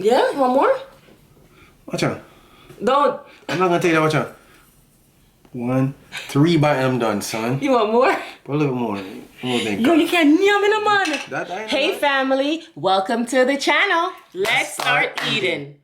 Yeah, you want more? Watch out. Don't. I'm not gonna take that. Watch out. 1, 3 by I'm done, son. You want more? A little bit more. Yo, you can't yum in a man. Hey family, welcome to the channel. Let's start eating.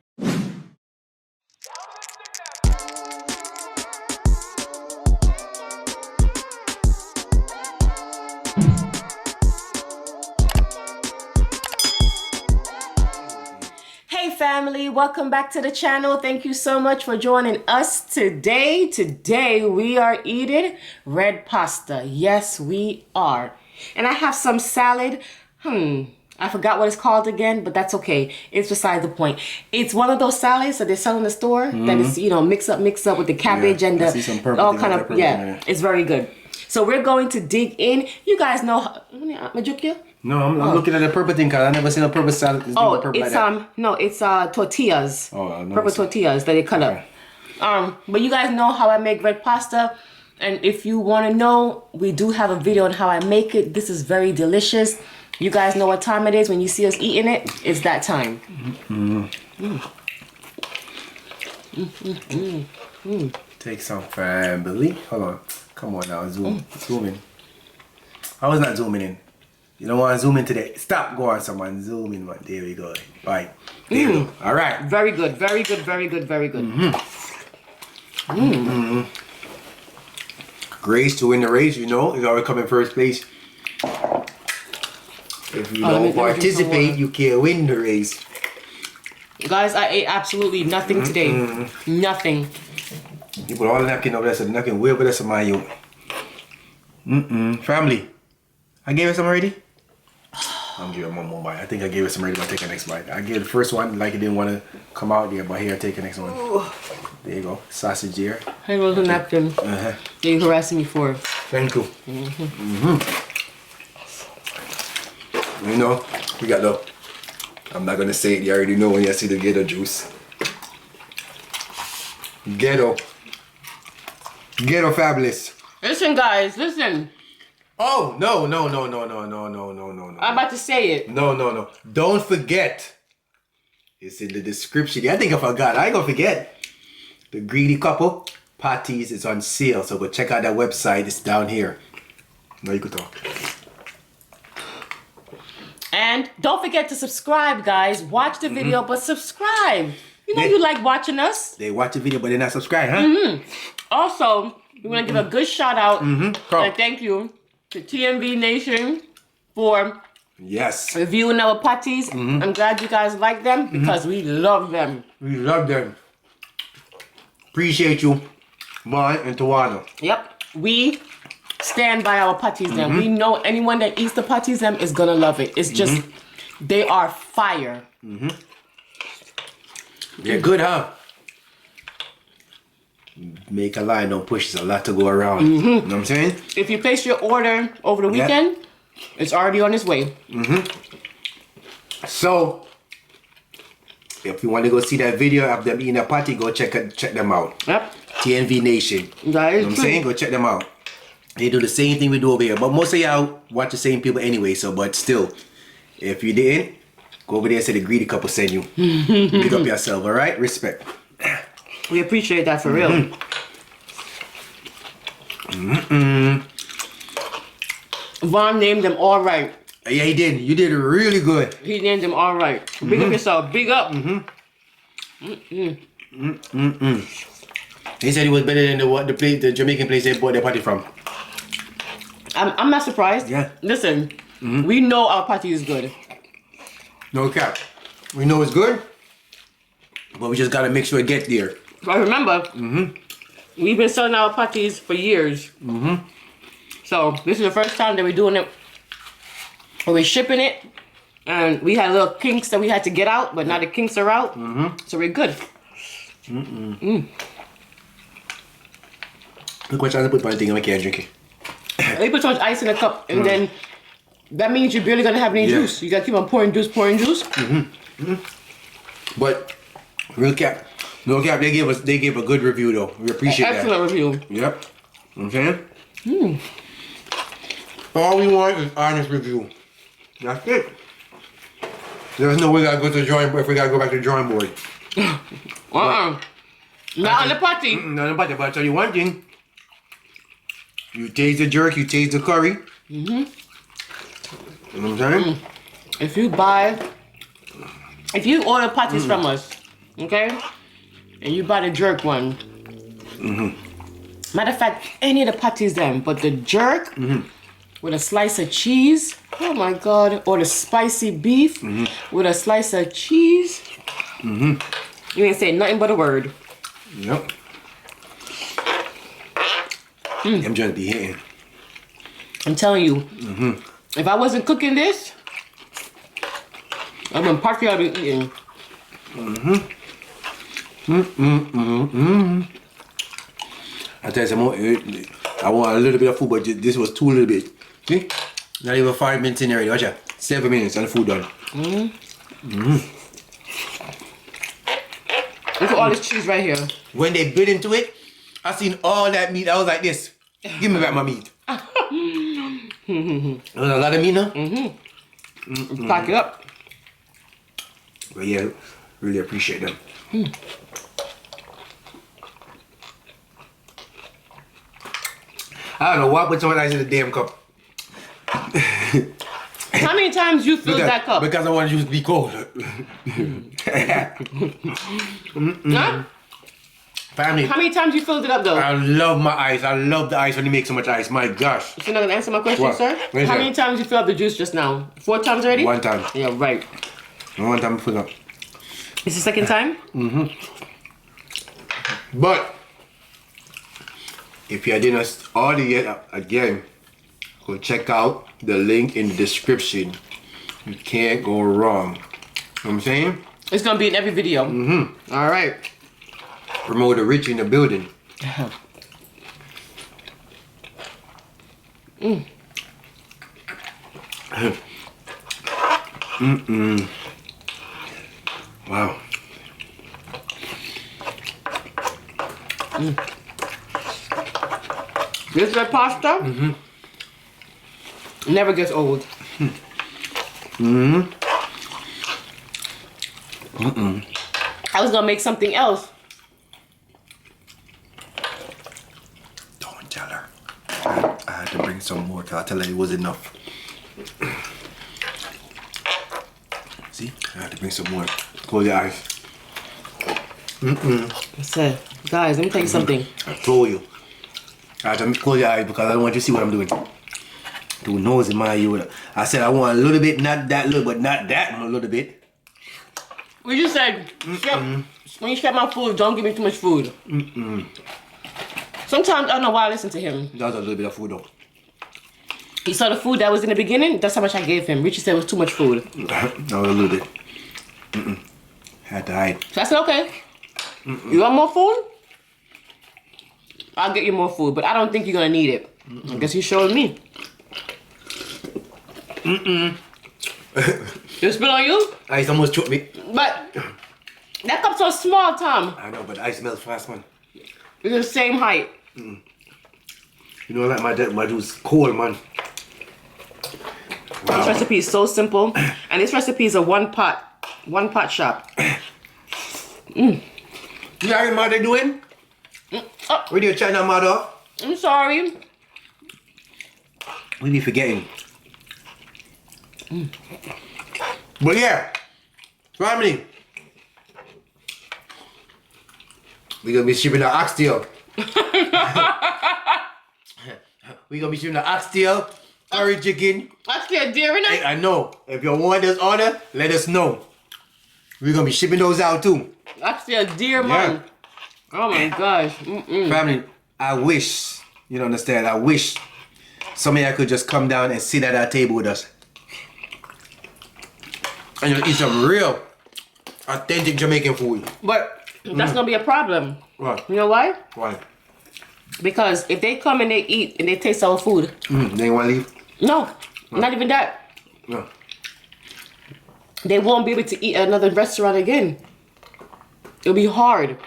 Hey family, welcome back to the channel. Thank you so much for joining us today. Today we are eating red pasta. Yes, we are. And I have some salad. I forgot what it's called again, but that's okay. It's beside the point. It's one of those salads that they sell in the store that is, you know, mix up with the cabbage and the all kind of, it's very good. So we're going to dig in. You guys know how, No, I'm looking at the purple thing because I never seen a purple salad. It's tortillas. Oh, no, purple tortillas that they cut up. But you guys know how I make red pasta, and if you want to know, we do have a video on how I make it. This is very delicious. You guys know what time it is when you see us eating it. It's that time. Take some family. Hold on. Come on now, zoom in. I was not zooming in. You don't want to zoom in today. Stop. Go on, someone. Zoom in, man. There we go. Right. There we go. All right. Very good. Very good. Very good. Very good. Grace to win the race, you know. You always come in first place. If you don't participate, you can't win the race. Guys, I ate absolutely nothing today. Nothing. You put all the napkin over there, so the napkin way over there, so my you. Family. I gave it some already? I'm giving one more bite. I think I gave it some already, but I take the next bite. I gave the first one like it didn't want to come out there, but here I take the next one. There you go. Sausage here. Here goes the napkin. That you're harassing me for. Thank you. You know, we got the, I'm not going to say it, you already know when you see the ghetto juice. Ghetto fabulous. Listen guys, listen. Oh, no. I'm about to say it. No. Don't forget. It's in the description. I think I forgot. I ain't gonna forget. The Greedy Couple Patties is on sale. So go check out that website. It's down here. Now you can talk. And don't forget to subscribe, guys. Watch the video, but subscribe. You know you like watching us. They watch the video, but they're not subscribed, huh? Also, we want to give a good shout out and thank you to TMV Nation for reviewing our patties. I'm glad you guys like them because we love them. We love them. Appreciate you, Vaughn and Tawana. Yep. We stand by our patties them. We know anyone that eats the patties them is gonna love it. It's just, they are fire. They're good, huh? Make a line, don't push. There's a lot to go around. You know what I'm saying? If you place your order over the weekend, it's already on its way. So, if you want to go see that video of them eating a patty, go check them out. Yep. TNV Nation. You know what I'm saying? Go check them out. They do the same thing we do over here. But most of y'all watch the same people anyway. So, but still, if you didn't, go over there and say the Greedy Couple send you. Pick up yourself, all right? Respect. We appreciate that for real. Vaughn named them all right. Yeah, he did. You did really good. He named them all right. Big up yourself. Big up. He said he was better than the Jamaican place they bought their patty from. I'm not surprised. Yeah. Listen, we know our patty is good. No cap. We know it's good, but we just gotta make sure it gets there. But remember, we've been selling our patties for years. So this is the first time that we're doing it. We're shipping it, and we had little kinks that we had to get out, but now the kinks are out, so we're good. Look what I put my thing and I can't drink it. You put so much ice in a cup, and then that means you're barely gonna have any juice. You gotta keep on pouring juice. But real cap, no cap, they gave a good review though. We appreciate that. Excellent review. Yep. Okay. All we want is honest review. That's it. There's no way we gotta go to the drawing board if we gotta go back to the drawing board. Not on the party. Not on the party, but I'll tell you one thing. You taste the jerk, you taste the curry. You know what I'm saying? If you order patties from us, okay, and you buy the jerk one, matter of fact, any of the patties then, but the jerk with a slice of cheese, oh my God, or the spicy beef with a slice of cheese, you ain't say nothing but a word. Yep. I'm trying to be hitting. I'm telling you, if I wasn't cooking this, I've been party, I've been eating. I tell you some more. I want a little bit of food, but this was too little bit. See? Not even 5 minutes in already. Watch out. 7 minutes and the food done. Look at all this cheese right here. When they bit into it, I seen all that meat. I was like this. Give me back my meat. There's a lot of meat now. Pack it up. But yeah, really appreciate them. I don't know what put so much ice in the damn cup. How many times you filled that cup? Because I want you to be cold. Huh? Family. How many times you filled it up though? I love my ice. I love the ice when you make so much ice. My gosh. You're not gonna answer my question, What? sir? What is How that? many times you filled up the juice just now? 4 times already? 1 time. Yeah, right. 1 time I put up. It's the second time? But if you didn't order yet, again, go check out the link in the description. You can't go wrong. You know what I'm saying? It's gonna be in every video. All right. Promote the rich in the building. Wow. This red pasta never gets old. I was gonna make something else. Don't tell her. I had to bring some more. I tell her it was enough. See? I had to bring some more. Close your eyes. I said, guys, let me tell you something. I told you. I had to close your eyes because I don't want you to see what I'm doing. Too nosy, man. I said I want a little bit, not that little, but not that a little bit. We just said, when you share my food, don't give me too much food. Sometimes, I don't know why I listen to him. That was a little bit of food though. He saw the food that was in the beginning, that's how much I gave him. Richie said it was too much food. That was a little bit. Had to hide. So I said, okay. You want more food? I'll get you more food, but I don't think you're gonna need it. I guess he's showing me. You spill on you? Ice almost choked me. But that cup's so small, Tom. I know, but the ice melts fast, man. It's the same height. You know, like my juice cold, man. Wow. This recipe is so simple, and this recipe is a one pot shop. You know what your mother doing? What are you China mother? I'm sorry. We be forgetting. But yeah, family, we gonna be shipping the oxtail. We gonna be shipping the oxtail, curry chicken. Oxtail deer in it? I know. If you want this order, let us know. We gonna be shipping those out too. Oxtail deer, man. Oh my gosh. Family, I wish, you don't understand, I wish some of y'all could just come down and sit at our table with us. And you'll eat some real, authentic Jamaican food. But that's gonna be a problem. Why? You know why? Why? Because if they come and they eat and they taste our food, They want to leave? no, not even that. No. They won't be able to eat at another restaurant again. It'll be hard.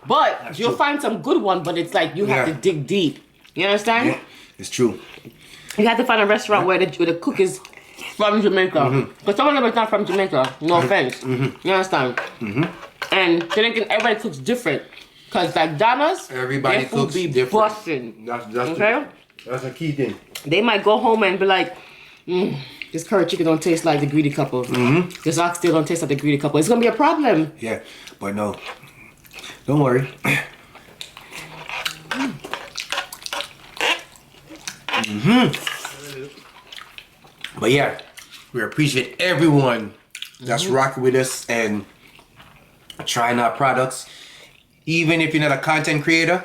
But That's you'll true. find some good one, but it's like you have to Yeah. dig deep. You understand? Yeah, it's true. You have to find a restaurant where the cook is from Jamaica. Because some of them is not from Jamaica. No offense. You understand? And they're thinking everybody cooks different. Because like Donna's, Everybody their food cooks be different. busting. That's Okay? that's a key thing. They might go home and be like, this curry chicken don't taste like the greedy couple. This oxtail don't taste like the greedy couple. It's gonna be a problem. Yeah, but no, don't worry. But yeah, we appreciate everyone that's rocking with us and trying our products. Even if you're not a content creator,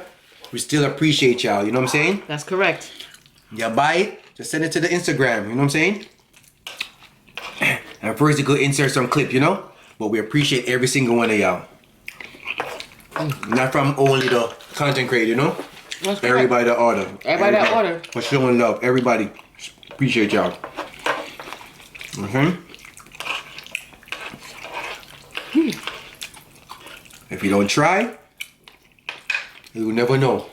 we still appreciate y'all. You know what I'm saying? That's correct. You buy it, just send it to the Instagram. You know what I'm saying? And first you go insert some clip, you know? But we appreciate every single one of y'all. Not from only the content creator, you know? That's correct. Everybody that order. Everybody that order. For showing love. Everybody. Appreciate y'all. If you don't try, you will never know.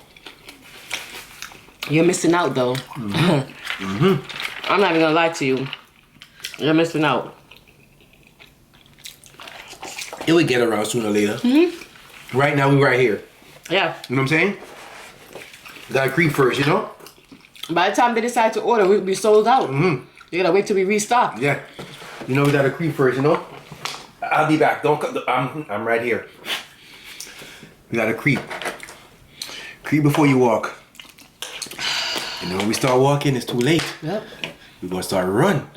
You're missing out though. I'm not even gonna lie to you. You're missing out. It will get around sooner or later. Right now, we right here. Yeah. You know what I'm saying? We gotta creep first, you know? By the time they decide to order, we'll be sold out. You gotta wait till we restock. Yeah. You know, we gotta creep first, you know? I'll be back. Don't cut. I'm right here. We gotta creep. Creep before you walk. And then when we start walking, it's too late. Yep. We're gonna start run.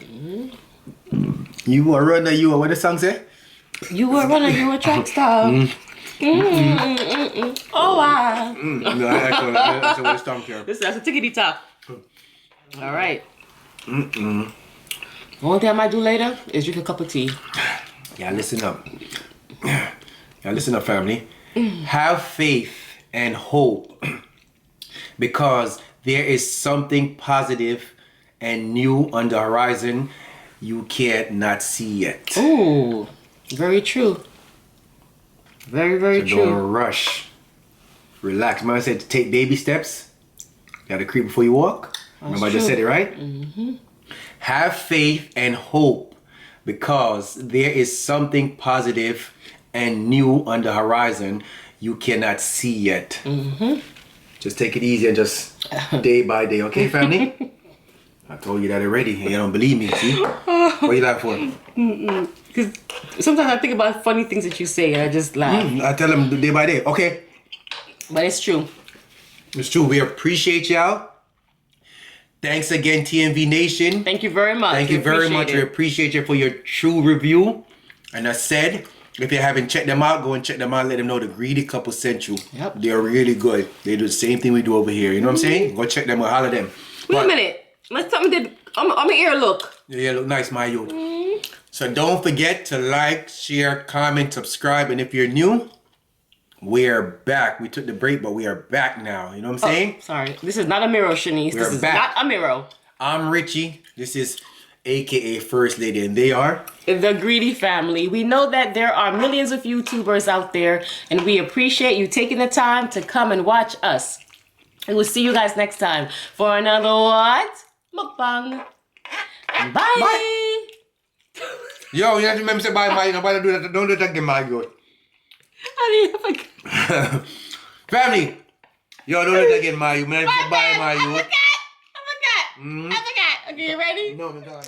You a runner, you a, what the song say? You a runner, you a track star. Oh wow. No, that's what it's song here. That's a tickety top. All right. Only thing I might do later is drink a cup of tea. Yeah, listen up. Yeah, listen up, family. Have faith and hope because there is something positive and new on the horizon you can't not see yet. Ooh, very true. Very, very So true. don't rush. Relax. Man said to take baby steps. Gotta creep before you walk. Remember I just said it, right? Have faith and hope because there is something positive and new on the horizon you cannot see yet. Just take it easy and just day by day, okay, family? I told you that already and you don't believe me, see? What you laugh for? Because sometimes I think about funny things that you say and I just laugh. I tell them day by day, okay? But it's true. It's true. We appreciate y'all. Thanks again, TMV Nation. Thank you very much. Thank you very much. We appreciate you for your true review. And I said, if you haven't checked them out, go and check them out. Let them know the Greedy Couple sent you. Yep. They're really good. They do the same thing we do over here. You know what I'm saying? Go check them out. Holler them. Wait a minute. Let's tell me that I'm an ear look. Yeah, look nice, my you. So don't forget to like, share, comment, subscribe. And if you're new, we're back. We took the break, but we are back now. You know what I'm saying? Sorry. This is not a mirror, Shanice. This is back. not a mirror. I'm Richie. This is AKA First Lady, and they are The Greedy Family. We know that there are millions of YouTubers out there, and we appreciate you taking the time to come and watch us. And we'll see you guys next time for another what? Mukbang. Bye. Yo, you have to remember to say bye, my. Nobody do that. Don't do that again, my God. I didn't forget. Family, yo, don't do that again, my. You. Bye, my. I forgot. I forgot. Okay, you ready? No, no.